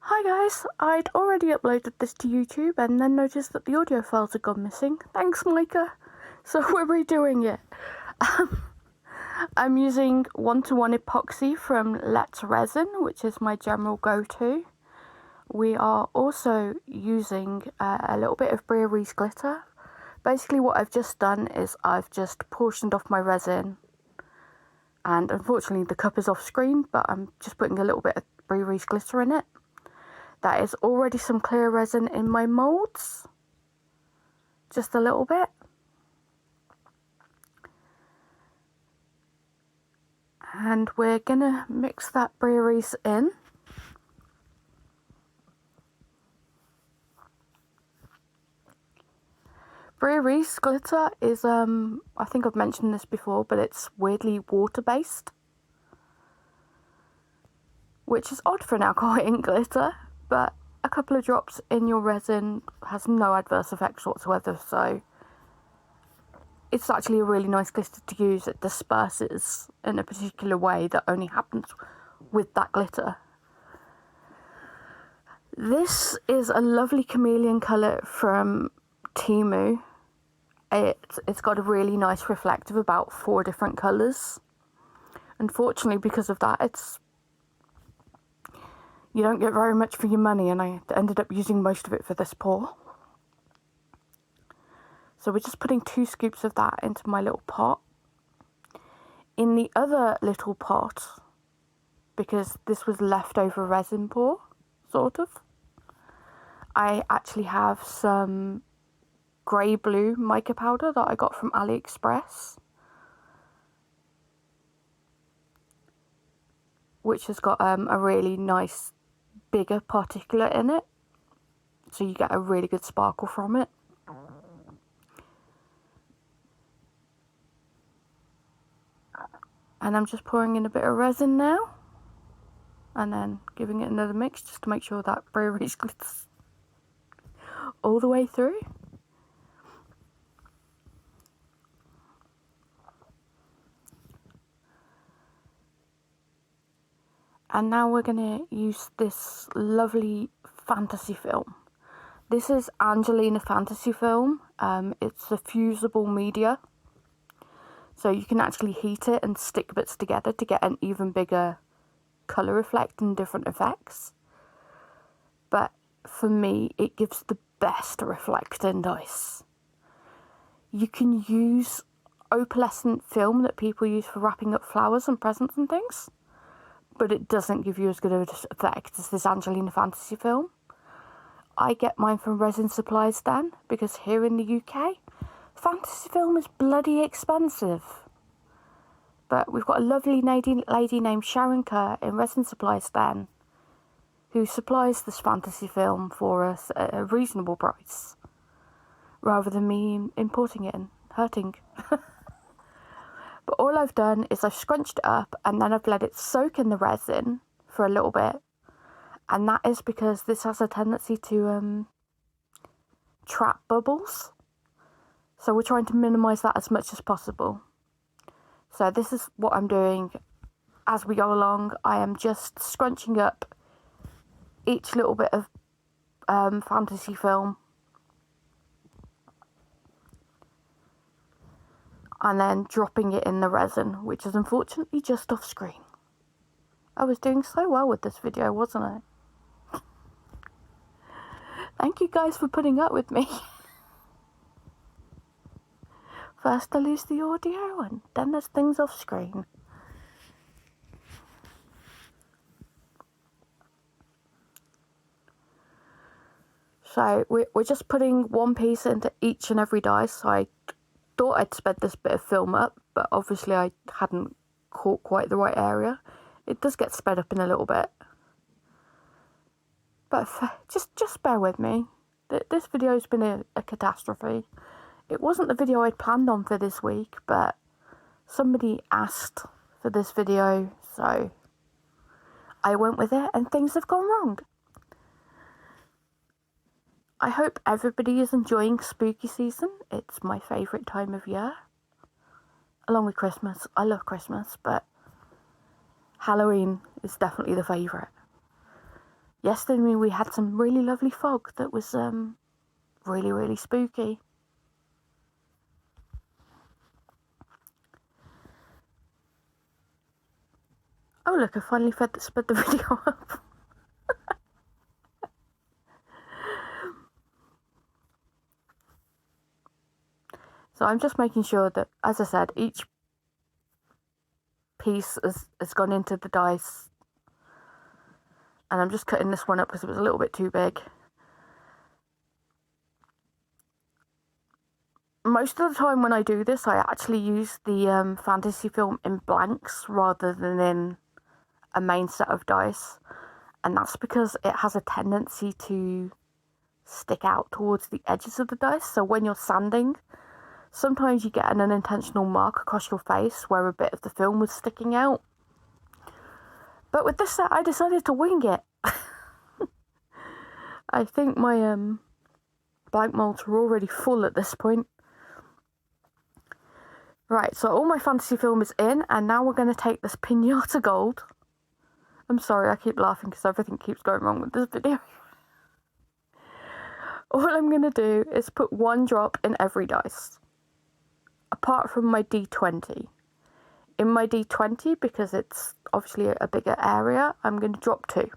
Hi guys, I'd already uploaded this to YouTube and then noticed that the audio files had gone missing. Thanks Mica. So we're redoing it. I'm using 1:1 epoxy from Let's Resin, which is my general go-to. We are also using a little bit of Brewery's glitter. Basically what I've just done is I've just portioned off my resin, and unfortunately the cup is off screen, but I'm just putting a little bit of Brewery's glitter in it. That is already some clear resin in my moulds, just a little bit. And we're gonna mix that Brewery's in. Brewery's glitter is, I think I've mentioned this before, but it's weirdly water-based, which is odd for an alcohol ink glitter, but a couple of drops in your resin has no adverse effects whatsoever, so it's actually a really nice glitter to use. It disperses in a particular way that only happens with that glitter. This is a lovely chameleon colour from Temu. It's got a really nice reflective, about 4 different colours. Unfortunately, because of that, you don't get very much for your money, and I ended up using most of it for this pour. So we're just putting 2 scoops of that into my little pot. In the other little pot, because this was leftover resin pour, sort of, I actually have some grey-blue mica powder that I got from AliExpress, which has got a really nice bigger particulate in it, so you get a really good sparkle from it. And I'm just pouring in a bit of resin now, and then giving it another mix just to make sure that Brewery's glitters all the way through. And now we're going to use this lovely fantasy film. This is Angelina Fantasy Film. It's a fusible media, so you can actually heat it and stick bits together to get an even bigger colour effect and different effects. But for me, it gives the best reflecting dice. You can use opalescent film that people use for wrapping up flowers and presents and things, but it doesn't give you as good of an effect as this Angelina Fantasy Film. I get mine from Resin Supplies Den, because here in the UK, fantasy film is bloody expensive. But we've got a lovely lady named Sharon Kerr in Resin Supplies Den, who supplies this fantasy film for us at a reasonable price, rather than me importing it and hurting. But all I've done is I've scrunched it up, and then I've let it soak in the resin for a little bit. And that is because this has a tendency to trap bubbles. So we're trying to minimise that as much as possible. So this is what I'm doing as we go along. I am just scrunching up each little bit of fantasy film, and then dropping it in the resin, which is unfortunately just off screen. I was doing so well with this video, wasn't I? Thank you guys for putting up with me. First I lose the audio, and then there's things off screen. So we're just putting 1 piece into each and every die. So I thought I'd sped this bit of film up, but obviously I hadn't caught quite the right area. It does get sped up in a little bit, but just bear with me. This video's been a catastrophe. It wasn't the video I'd planned on for this week, but somebody asked for this video, so I went with it, and things have gone wrong. I hope everybody is enjoying spooky season. It's my favourite time of year, along with Christmas. I love Christmas, but Halloween is definitely the favourite. Yesterday we had some really lovely fog that was really, really spooky. Oh look, I finally sped the video up. So I'm just making sure that, as I said, each piece has gone into the dice. And I'm just cutting this one up because it was a little bit too big. Most of the time when I do this, I actually use the fantasy film in blanks rather than in a main set of dice. And that's because it has a tendency to stick out towards the edges of the dice. So when you're sanding, sometimes you get an unintentional mark across your face where a bit of the film was sticking out. But with this set, I decided to wing it. I think my blank molds are already full at this point. Right, so all my fantasy film is in, and now we're going to take this pinata gold. I'm sorry, I keep laughing because everything keeps going wrong with this video. All I'm going to do is put one drop in every dice, apart from my D20. In my D20, because it's obviously a bigger area, I'm going to drop 2.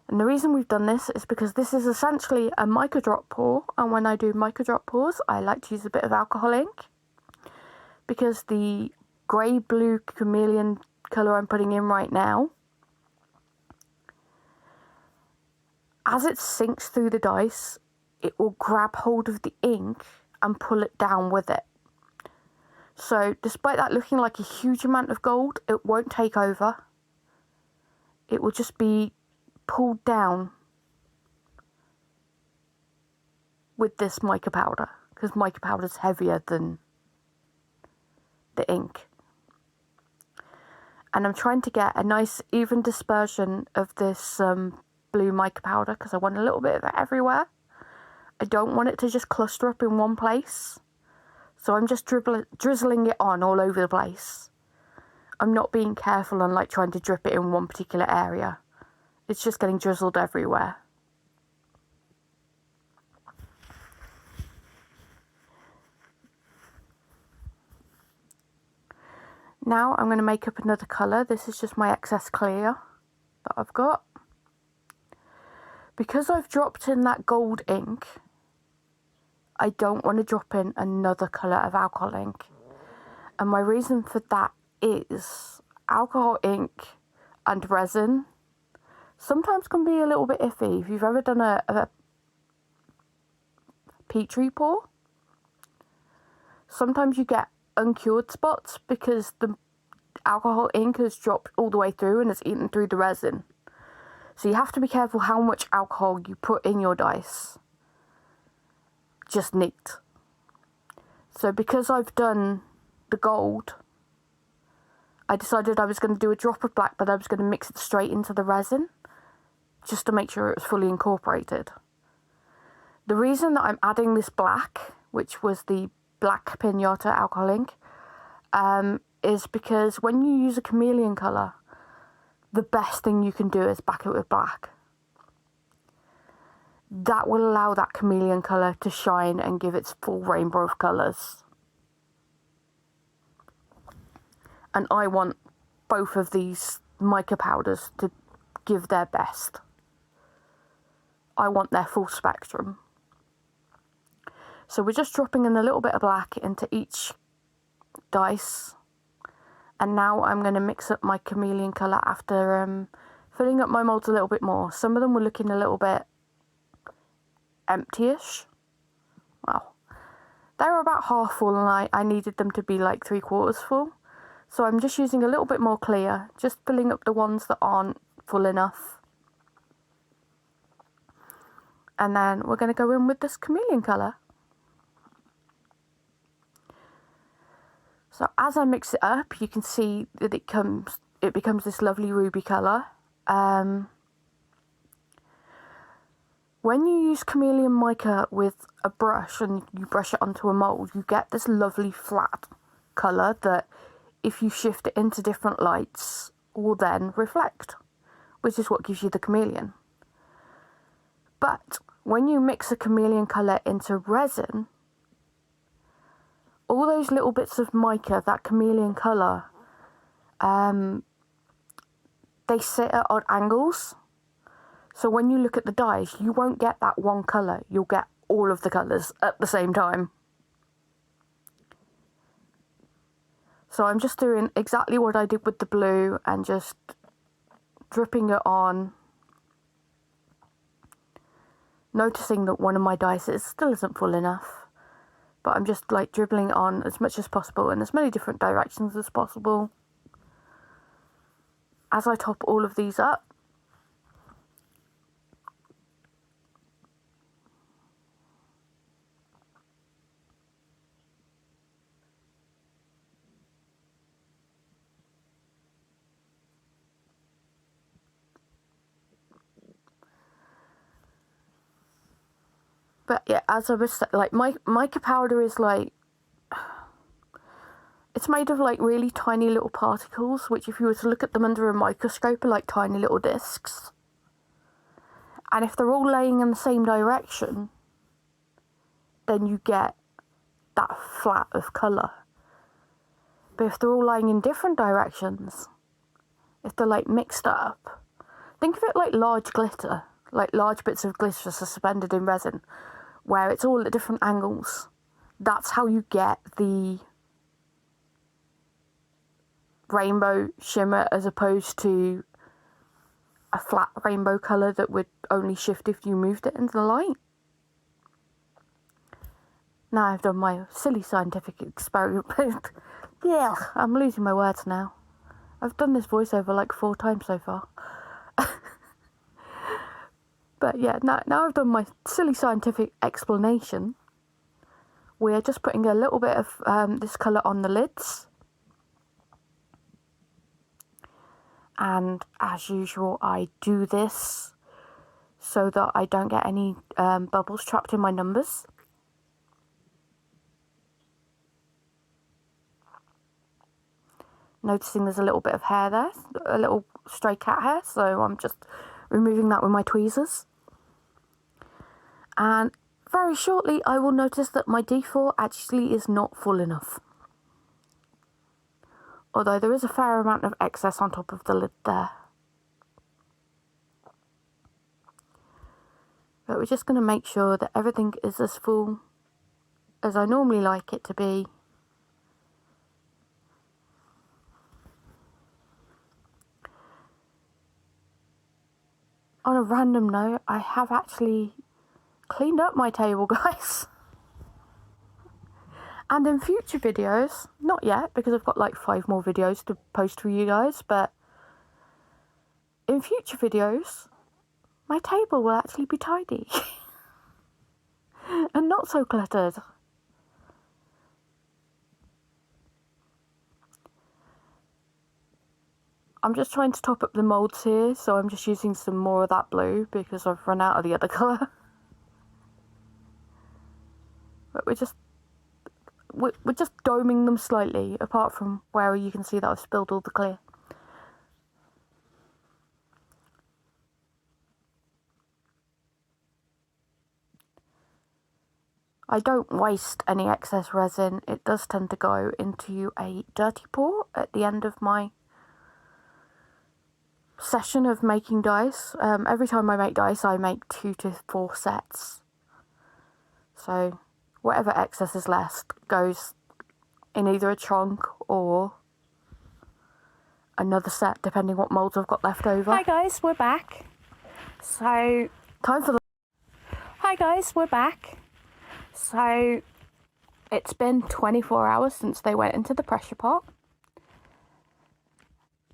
And the reason we've done this is because this is essentially a mica drop pour, and when I do mica drop pours, I like to use a bit of alcohol ink, because the grey-blue chameleon colour I'm putting in right now, as it sinks through the dice, it will grab hold of the ink and pull it down with it. So despite that looking like a huge amount of gold, it won't take over. It will just be pulled down with this mica powder, because mica powder is heavier than the ink. And I'm trying to get a nice even dispersion of this blue mica powder because I want a little bit of it everywhere. I don't want it to just cluster up in one place. So I'm just drizzling it on all over the place. I'm not being careful and like trying to drip it in one particular area. It's just getting drizzled everywhere. Now I'm going to make up another colour. This is just my excess clear that I've got. Because I've dropped in that gold ink, I don't want to drop in another colour of alcohol ink. And my reason for that is alcohol ink and resin sometimes can be a little bit iffy. If you've ever done a peach pour, sometimes you get uncured spots because the alcohol ink has dropped all the way through and it's eaten through the resin. So you have to be careful how much alcohol you put in your dice. Just neat. So because I've done the gold, I decided I was going to do a drop of black, but I was going to mix it straight into the resin just to make sure it was fully incorporated. The reason that I'm adding this black, which was the black pinata alcohol ink, is because when you use a chameleon colour, the best thing you can do is back it with black. That will allow that chameleon colour to shine and give its full rainbow of colours. And I want both of these mica powders to give their best. I want their full spectrum. So we're just dropping in a little bit of black into each dice. And now I'm going to mix up my chameleon colour after filling up my moulds a little bit more. Some of them were looking a little bit empty-ish. Well, they were about half full and I needed them to be like 3/4 full. So I'm just using a little bit more clear, just filling up the ones that aren't full enough. And then we're going to go in with this chameleon colour. So as I mix it up, you can see that it becomes this lovely ruby colour. When you use chameleon mica with a brush and you brush it onto a mould, you get this lovely flat colour that if you shift it into different lights will then reflect, which is what gives you the chameleon. But when you mix a chameleon colour into resin, all those little bits of mica, that chameleon colour, they sit at odd angles. So when you look at the dyes, you won't get that one colour, you'll get all of the colours at the same time. So I'm just doing exactly what I did with the blue and just dripping it on. Noticing that one of my dyes still isn't full enough. But I'm just like dribbling it on as much as possible in as many different directions as possible. As I top all of these up. But yeah, as I was like, mica powder is like, it's made of like really tiny little particles, which if you were to look at them under a microscope are like tiny little discs. And if they're all laying in the same direction, then you get that flat of colour. But if they're all lying in different directions, if they're like mixed up, think of it like large glitter, like large bits of glitter suspended in resin, where it's all at different angles. That's how you get the rainbow shimmer as opposed to a flat rainbow colour that would only shift if you moved it into the light. Now I've done my silly scientific experiment. Yeah, I'm losing my words now. I've done this voiceover like 4 times so far. But yeah, now I've done my silly scientific explanation. We are just putting a little bit of this colour on the lids. And as usual, I do this so that I don't get any bubbles trapped in my numbers. Noticing there's a little bit of hair there, a little stray cat hair, so I'm just removing that with my tweezers. And very shortly I will notice that my D4 actually is not full enough. Although there is a fair amount of excess on top of the lid there. But we're just going to make sure that everything is as full as I normally like it to be. On a random note, I have actually cleaned up my table, guys. And in future videos, not yet, because I've got like 5 more videos to post for you guys, but in future videos, my table will actually be tidy. And not so cluttered. I'm just trying to top up the moulds here, so I'm just using some more of that blue because I've run out of the other colour. But we're just doming them slightly, apart from where you can see that I've spilled all the clear. I don't waste any excess resin. It does tend to go into a dirty pour at the end of my session of making dice. Every time I make dice, I make 2 to 4 sets. So whatever excess is left goes in either a trunk or another set, depending what moulds I've got left over. Hi guys, we're back. So, Time for the... hi guys, we're back. So, it's been 24 hours since they went into the pressure pot.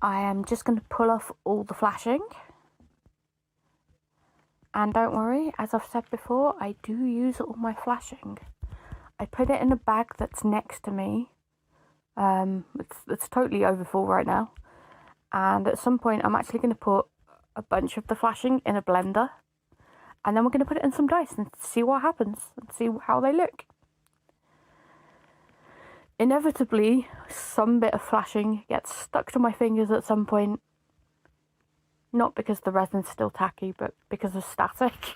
I am just going to pull off all the flashing. And don't worry, as I've said before, I do use all my flashing. I put it in a bag that's next to me. It's totally overfull right now. And at some point, I'm actually going to put a bunch of the flashing in a blender. And then we're going to put it in some dice and see what happens and see how they look. Inevitably, some bit of flashing gets stuck to my fingers at some point, Not because the resin's still tacky, but because of static.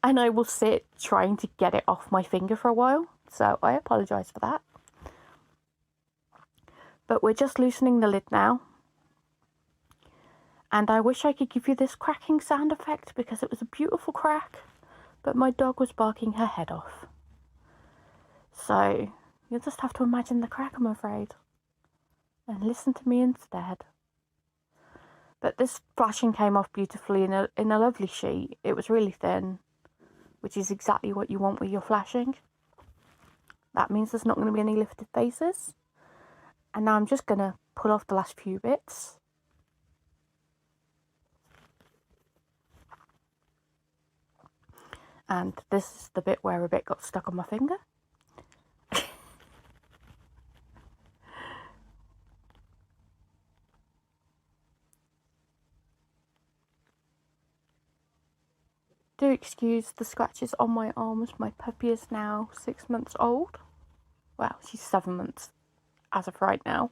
And I will sit trying to get it off my finger for a while, so I apologise for that. But we're just loosening the lid now. And I wish I could give you this cracking sound effect because it was a beautiful crack, but my dog was barking her head off. So you'll just have to imagine the crack, I'm afraid, and listen to me instead. But this flashing came off beautifully in a lovely sheet. It was really thin, which is exactly what you want with your flashing. That means there's not going to be any lifted faces. And now I'm just going to pull off the last few bits. And this is the bit where a bit got stuck on my finger. Do excuse the scratches on my arms. My puppy is now 6 months old. Well, she's 7 months as of right now.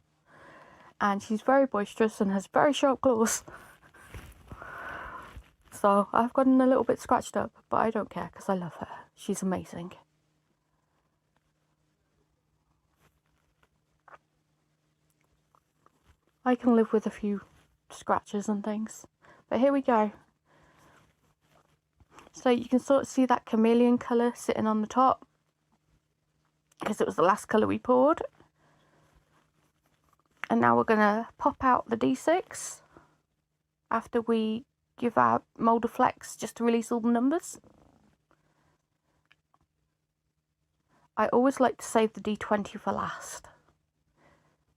And she's very boisterous and has very sharp claws. So I've gotten a little bit scratched up, but I don't care because I love her. She's amazing. I can live with a few scratches and things. But here we go. So you can sort of see that chameleon colour sitting on the top, because it was the last colour we poured. And now we're going to pop out the D6 after we give our mould a flex just to release all the numbers. I always like to save the D20 for last,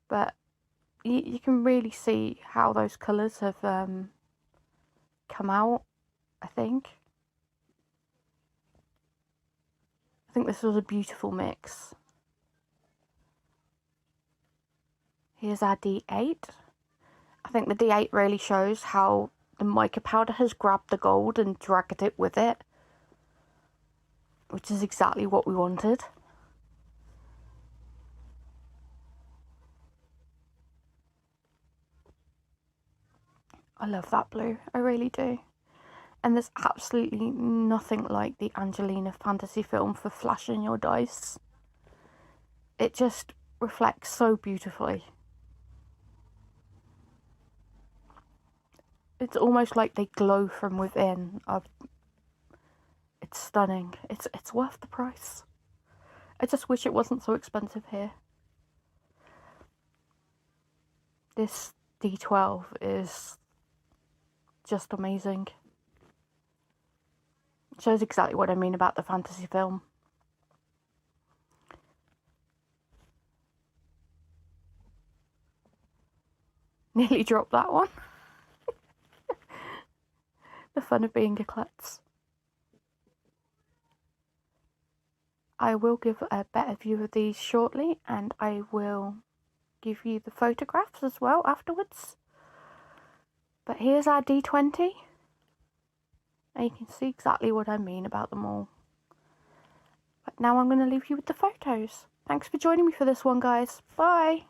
but you can really see how those colours have come out, I think. I think this was a beautiful mix. Here's our D8. I think the D8 really shows how the mica powder has grabbed the gold and dragged it with it, which is exactly what we wanted. I love that blue, I really do. And there's absolutely nothing like the Angelina fantasy film for flashing your dice. It just reflects so beautifully. It's almost like they glow from within. It's stunning. It's worth the price. I just wish it wasn't so expensive here. This D12 is just amazing. It shows exactly what I mean about the fantasy film. Nearly dropped that one. The fun of being a klutz. I will give a better view of these shortly, and I will give you the photographs as well afterwards. But here's our D20. And you can see exactly what I mean about them all. But now I'm going to leave you with the photos. Thanks for joining me for this one, guys. Bye.